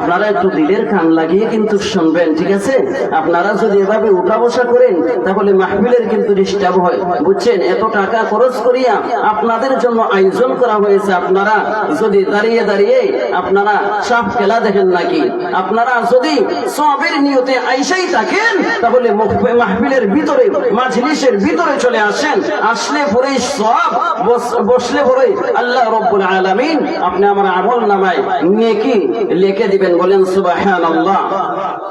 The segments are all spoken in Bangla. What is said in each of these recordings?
আপনারা একটু দিলের কান লাগিয়ে কিন্তু শুনবেন, ঠিক আছে? আপনারা যদি এভাবে উঠা বসা করেন তাহলে মাহফিলের কিন্তু ডিস্টার্ব হয়, বুঝছেন? এত টাকা খরচ করিয়া আপনাদের জন্য আয়োজন করা হয়েছে, আপনারা যদি দাঁড়িয়ে দাঁড়িয়ে আপনারা সাপ খেলা দেখেন নাকি? আপনারা যদি সওয়াবের নিয়তে আইসাই থাকেন তাহলে মাহফিলের ভিতরে, মাজলিসের ভিতরে চলে আসেন। আসলে পরেই সওয়াব, বসলে পরেই আল্লাহ রাব্বুল আলামিন আপনি আমার আমল নামায় নেকি লিখে দিবেন। বলেন সুবহানাল্লাহ।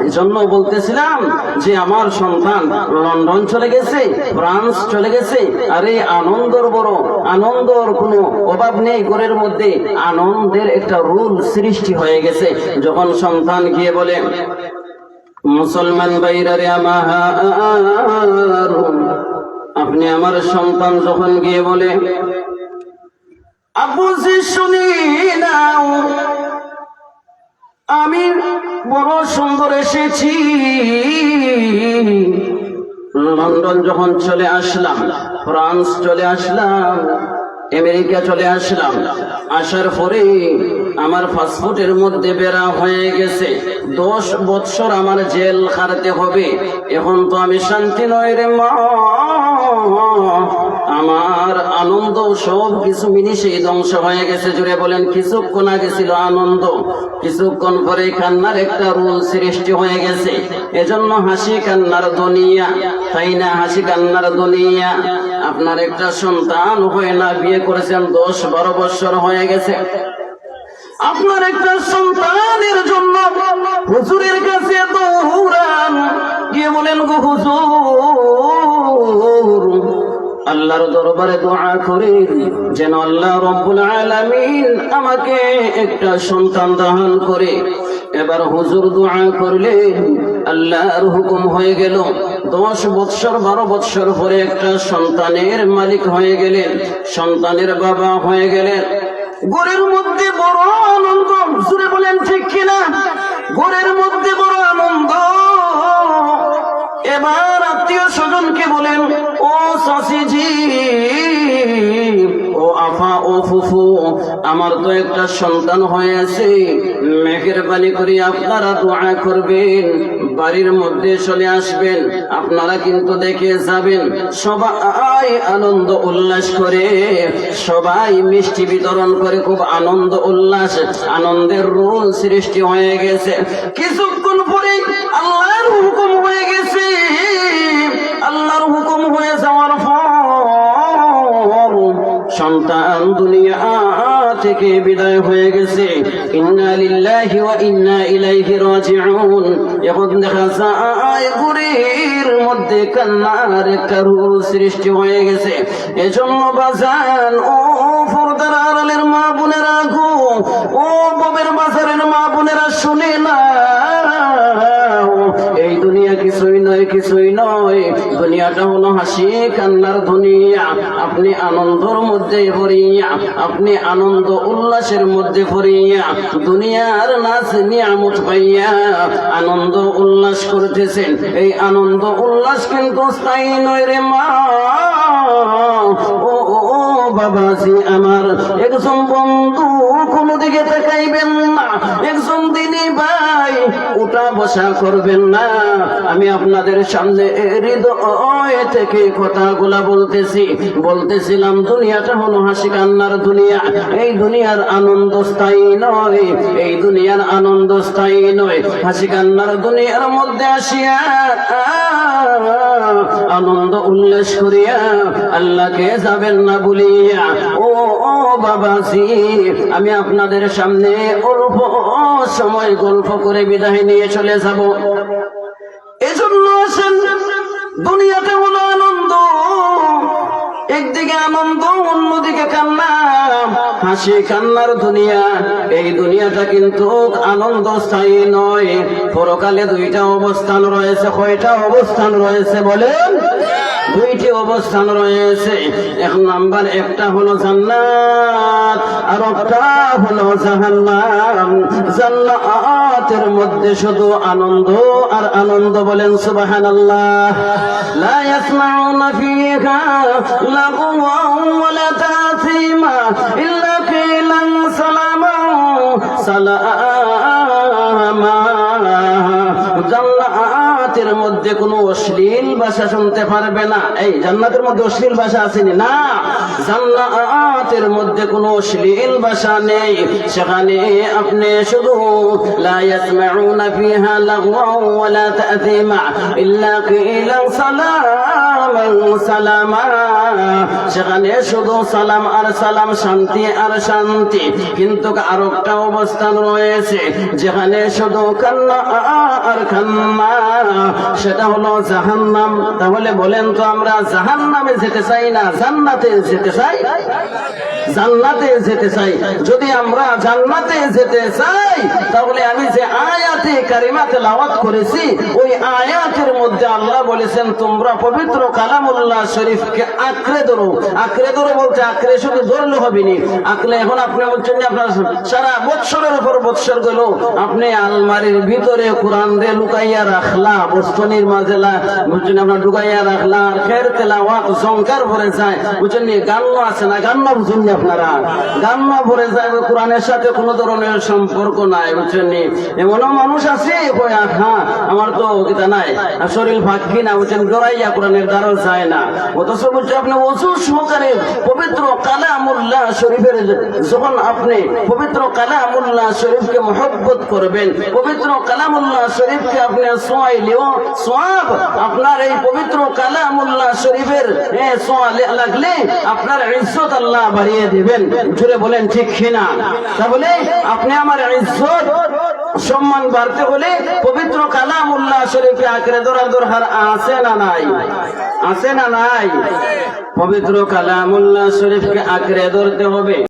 এজন্য বলতেছিলাম যে আমার সন্তান লন্ডন চলে গেছে, ফ্রান্স চলে গেছে, আর এই আনন্দর বড় আনন্দর কোনো অভাব নেই। ঘরের মধ্যে আনন্দের একটা রুল সৃষ্টি হয়ে গেছে। যখন সন্তান গিয়ে বলে, মুসলমান ভাইরা রে আমার, আপনি আমার সন্তান যখন গিয়ে বলে, আব্বু জি শুনি নাও, আমি বড় সুন্দর এসেছি, লন্ডন যখন চলে আসলাম, ফ্রান্স চলে আসলাম, আমেরিকা চলে আসলাম, আসার পরে আমার পাসপোর্টের মধ্যে বেড়া হয়ে গেছে 10 বছর আমার জেল খাটতে হবে। এখন তো আমি শান্তি নয় রে মা, আমার আনন্দ সব কিছু মিনিশেই ধ্বংস হয়ে গেছে। জুড়ে বলেন, কিছুক্ষণ আগে ছিল আনন্দ, কিছুক্ষণ পরে কান্নার একটা রুল সৃষ্টি হয়ে গেছে। এজন্য হাসি কান্নার দুনিয়া, তাই না? হাসি কান্নার দুনিয়া। আপনার একটা সন্তান হয় না, বিয়ে করেছেন 10-12 বছর হয়ে গেছে, আপনার একটা সন্তানের জন্য হুজুরের কাছে দৌড়ান, গিয়ে বলেন, গো হুজুর, আল্লাহর দরবারে দোয়া করি যেন আল্লাহ রাব্বুল আলামিন আমাকে একটা সন্তান দান করে। এবার হুজুর দোয়া করলেন, আল্লাহর হুকুম হয়ে গেল। 10 বছর 12 বছর পরে একটা সন্তানের মালিক হয়ে গেলেন, সন্তানের বাবা হয়ে গেলেন। ঘরের মধ্যে বড় আনন্দ, জুড়ে বলেন ঠিক কিনা? ঘরের মধ্যে বড় আনন্দ। এবার আত্মীয় স্বজনকে বলেন, ও চাচিজি, ও আফা, ও ফুফু, আমার তো একটা সন্তান হয়েছে, মেহেরবানি করে আপনারা দোয়া করবেন, বাড়ির মধ্যে চলে আসবেন, আপনারা কিন্তু দেখে যাবেন। সবাই আনন্দ উল্লাস করে, সবাই মিষ্টি বিতরণ করে, খুব আনন্দ উল্লাস, আনন্দের রুল সৃষ্টি হয়ে গেছে। কিছুক্ষণ পরে আল্লাহর হুকুম হয়ে গেছে। আল্লাহর হুকুম হয়ে যাওয়ার পর সন্তান দুনিয়া থেকে বিদায় হয়ে গেছে। ইন্না লিল্লাহি ওয়া ইন্না ইলাইহি রাজিউন। এখন দেখা যায় ঘরের মধ্যে কান্নার একটা রুল সৃষ্টি হয়ে গেছে। এজন্য বাজান, ও পর্দার আড়ালের মা বোনেরা গো, ও ববের বাজারের মা বোনেরা, শুনে না, এই দুনিয়া কিছুই নয়, কিছুই নয়। দুনিয়াটা হলো হাসি কান্নার দুনিয়া। আপনি আনন্দর মধ্যে ভরিয়া, আপনি আনন্দ উল্লাসের মধ্যে ভরিয়া, দুনিয়ার নাচ নিয়ামত পাইয়া আনন্দ উল্লাস করতেছেন। এই আনন্দ উল্লাস কিন্তু স্থায়ী নয় রে মা। ও বাবাজি আমার, একজন বন্ধু কোনো দিকে তাকাইবেন না, একজন দিনী ভাই উঠা বসা করবেন না। আমি আপনাদের সামনে হৃদয় থেকে কথাগুলা বলতেছিলাম, দুনিয়াটা হলো হাসি কান্নার দুনিয়া। এই দুনিয়ার আনন্দ স্থায়ী নয়, এই দুনিয়ার আনন্দ স্থায়ী নয়। হাসি কান্নার দুনিয়ার মধ্যে আসিয়া আনন্দ উল্লাস করিয়া আল্লাহকে যাবেন না বলিয়া, ও বাবাজি, আমি আপনাদের সামনে অল্প সময় গল্প করে বিদায় নিয়ে চলে যাব। এজন্য আসেন, দুনিয়াতে হলো আনন্দ, একদিকে আনন্দ, অন্যদিকে কান্না, হাসি কান্নার দুনিয়া। এই দুনিয়াটা কিন্তু আনন্দ স্থায়ী নয়। পরকালে 2টা অবস্থান রয়েছে। কয়টা অবস্থান রয়েছে বলেন? 2টি অবস্থান রয়েছে। 1 নাম্বার, একটা হলো জান্নাত, আর একটা হলো জাহান্নাম। জান্নাতের মধ্যে শুধু আনন্দ আর আনন্দ। বলেন সুবহানাল্লাহ। লা ইয়াসমাউনা ফিহা লাগওয়ান ওয়ালা তাসীমা ইল্লা কিলান সালামান সালামান সালামা। জান্নাতের মধ্যে কোনো অশ্লীল ভাষা শুনতে পারবে না। এই জান্নাতের মধ্যে অশ্লীল ভাষা আসেনি না, জান্নাতের মধ্যে কোনো অশ্লীল ভাষা নেই। সেখানে আপনি শুধু লা ইয়াসমাউনা ফিহা লাগওয়ান ওয়ালা তা'সীমা ইল্লা কিলান সালামান সালামা। সেখানে শুধু সালাম আর সালাম, শান্তি আর শান্তি। কিন্তু আরেকটা অবস্থান রয়েছে যেখানে শুধু কান্না আর কান্না, সেটা হলো জাহান্নাম। তাহলে বলেন তো আমরা জাহান্নামে যেতে চাই না জান্নাতে যেতে চাই? জান্নাতে যেতে চাই। যদি আমরা জান্নাতে যেতে চাই তাহলে আমি যে আয়াতে কারিমা তেলাওয়াত করেছি ওই আয়াতের মধ্যে আল্লাহ বলেছেন তোমরা পবিত্র কালামুল্লাহ শরীফকে আঁকড়ে ধরো। আঁকড়ে ধরো বলতে আঁকড়ে শুধু ধরলে হবে নি, আঁকলে এখন আপনি বলছেন যে আপনার সারা বৎসরের উপর বৎসর গেল আপনি আলমারির ভিতরে কোরআন দিয়ে লুকাইয়া রাখলা, বস্তনির মাঝে বুঝছেন আপনার ঢুকাইয়া রাখলা, আর খের তেলাওয়াত জঙ্কার ভরে যায় বুঝছেন, গান্না আছে না, গান্না বুঝুন আপনারা, গান্না ভরে যায় কোরআনের সাথে কোনো ধরনের সম্পর্ক নাই বুঝছেন। এমনও মানুষ আছে হ্যাঁ আমার তো কিতা নাই, শরীর ভাগ্যি না বুঝছেন, জড়াইয়া কোরআনের দ্বারা যায় না। অথচ বলছে আপনি ওযু সহকারে পবিত্র কালামুল্লাহ শরীফের, যখন আপনি পবিত্র কালামুল্লাহ শরীফকে মহব্বত করবেন, পবিত্র কালামুল্লাহ শরীফকে আপনি সোয়াইলেও সওয়াব আপনার এই পবিত্র কালামুল্লাহ শরীফের সোয়া লাগলে আপনার ইজ্জত আল্লাহ বাড়িয়ে দিবেন। জুড়ে বলেন ঠিক কিনা? তাহলে আপনি আমার ইজ্জত সম্মান বাড়তে হলে পবিত্র কালামুল্লাহ শরীফে আঁকড়ে ধরার দরকার আছে না নাই? আছে না নাই? পবিত্র কালামুল্লাহ শরীফকে আঁকড়ে ধরতে হবে।